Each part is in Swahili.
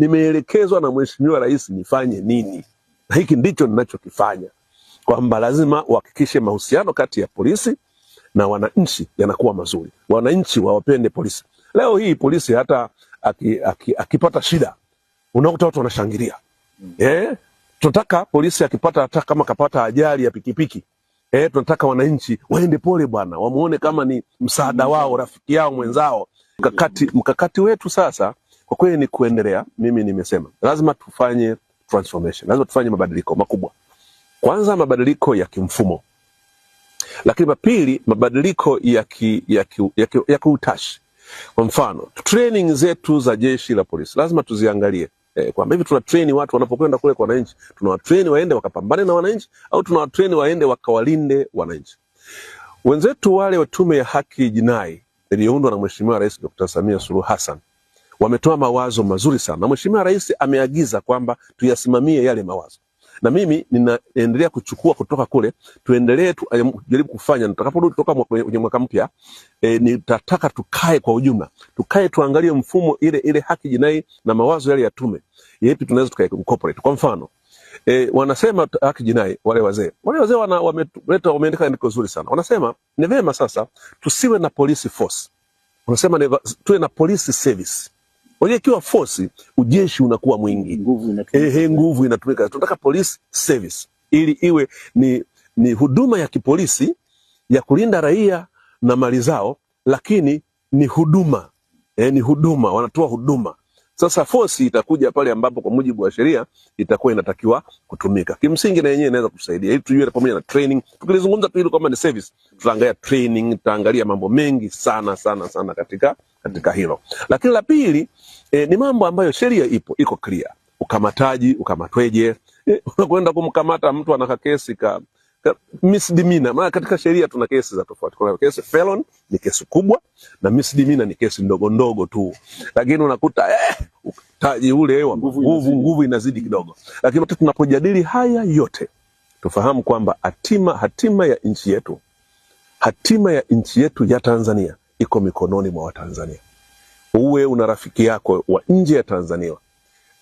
nimeelekezwa na Mheshimiwa Rais nifanye nini, na hiki ndicho ninachokifanya, kwamba lazima uhakikishe mahusiano kati ya polisi na wananchi yanakuwa mazuri. Wananchi wawapende polisi. Leo hii polisi hata akipata shida unakuta watu wanashangilia. Tunataka polisi akipata, hata kama kapata ajali ya pikipiki, tunataka wananchi waende pole bwana, wamuone kama ni msaada wao, rafiki yao, mwenzao. Mkakati wetu sasa kwa kweli ni kuendelea. Mimi nimesema lazima tufanye transformation, lazima tufanye mabadiliko makubwa. Kwanza mabadiliko ya kimfumo, lakini pili mabadiliko ya kiutashi. Kwa mfano training zetu za jeshi la polisi lazima tuziangalie, kwamba hivi tuna train watu wanapokwenda kule kwa wananchi, tunawatrain waende wakapambane na wananchi au tunawatrain waende wakawalinde wananchi. Wenzetu wale wa Tume ya Haki Jinai iliyoundwa na Mheshimiwa Rais Dr. Samia Suluhu Hassan wametoa mawazo mazuri sana, na Mheshimiwa Rais ameagiza kwamba tuyasimamie yale mawazo, na mimi ninaendelea kuchukua kutoka kule, tuendelee tujaribu kufanya. Nitakaporudi kutoka kwenye mwaka mpya, nitataka tukae kwa ujumla, tuangalie mfumo ile haki jinai na mawazo yale ya tume, yapi tunaweza tukaincorporate. Kwa mfano wanasema haki jinai, wale wazee wameandika andiko zuri sana. Wanasema ni vema sasa tusiwe na police force, wanasema tuwe na police service. Wale ikiwa force, ujeshi unakuwa mwingi, nguvu inatumika. Tunataka police service ili iwe ni huduma ya kipolisi ya kulinda raia na mali zao, lakini ni huduma, wanatoa huduma. Sasa force itakuja pale ambapo kwa mujibu wa sheria itakuwa inatakiwa kutumika. Kimsingi na yenyewe inaweza kusaidia ili tujue pamoja na training. Tukilizungumza tu hilo kama ni service, tutaangalia training, tutaangalia mambo mengi sana katika hilo. Lakini la pili ni mambo ambayo sheria iko clear. Ukamataji, ukamatweje? Unakwenda kumkamata mtu ana kesi ka misdemeanor. Maana katika sheria tuna kesi za tofauti. Kuna kesi felon ni kesi kubwa na misdemeanor ni kesi ndogo tu. Lakini unakuta taji ule wa nguvu inazidi kidogo. Lakini tunapojadili haya yote tufahamu kwamba hatima ya nchi yetu ya Tanzania iko mikononi mwa Watanzania. Uwe una rafiki yako wa nje ya Tanzania,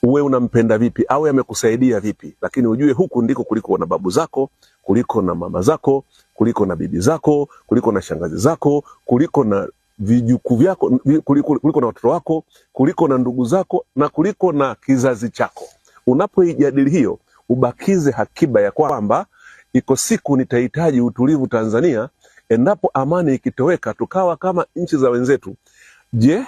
uwe unampenda vipi, awe amekusaidia vipi, lakini ujue huku ndiko kuliko na babu zako, kuliko na mama zako, kuliko na bibi zako, kuliko na shangazi zako, kuliko na vijukuu vyako, kuliko na watoto wako, kuliko na ndugu zako, na kuliko na kizazi chako. Unapoijadili hiyo, ubakize hakiba ya kwamba iko siku nitahitaji utulivu Tanzania. Endapo amani ikitoweka tukawa kama nchi za wenzetu, je,